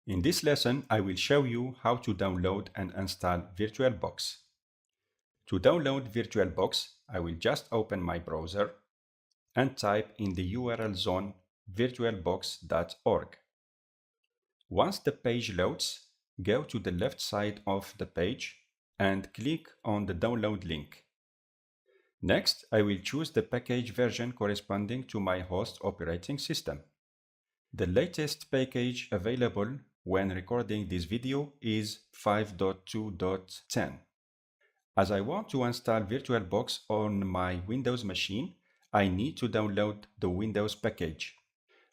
In this lesson, I will show you how to download and install VirtualBox. To download VirtualBox, I will just open my browser and type in the URL zone virtualbox.org. Once the page loads, go to the left side of the page and click on the download link. Next, I will choose the package version corresponding to my host operating system. The latest package available when recording this video is 5.2.10. As I want to install VirtualBox on my Windows machine, I need to download the Windows package.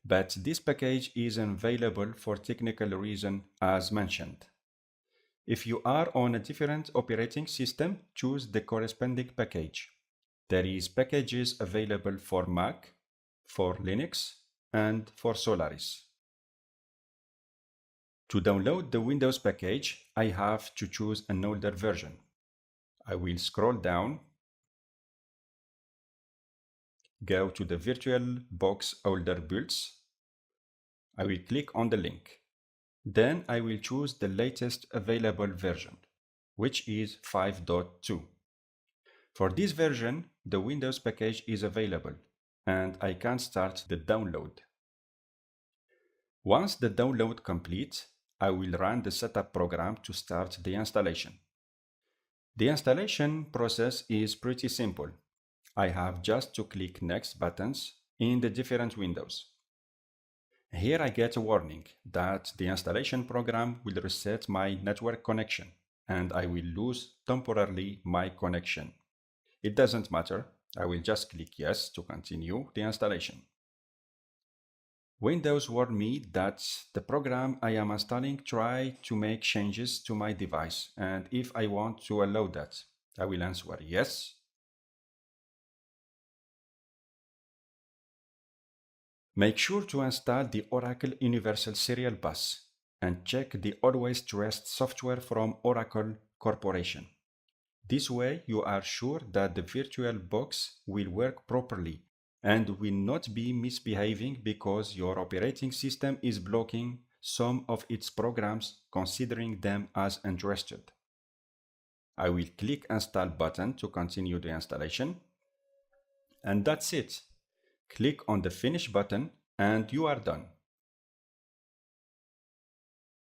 But this package isn't available for technical reason as mentioned. If you are on a different operating system, choose the corresponding package. There is packages available for Mac, for Linux, and for Solaris. To download the Windows package, I have to choose an older version. I will scroll down, go to the VirtualBox older builds. I will click on the link. Then I will choose the latest available version, which is 5.2. For this version, the Windows package is available, and I can start the download. Once the download completes, I will run the setup program to start the installation. The installation process is pretty simple. I have just to click Next buttons in the different windows. Here I get a warning that the installation program will reset my network connection and I will lose temporarily my connection. It doesn't matter, I will just click Yes to continue the installation. Windows warned me that the program I am installing tries to make changes to my device, and if I want to allow that, I will answer yes. Make sure to install the Oracle Universal Serial Bus and check the Always Trust software from Oracle Corporation. This way you are sure that the VirtualBox will work properly and will not be misbehaving because your operating system is blocking some of its programs, considering them as untrusted. I will click Install button to continue the installation. And that's it. Click on the Finish button and you are done.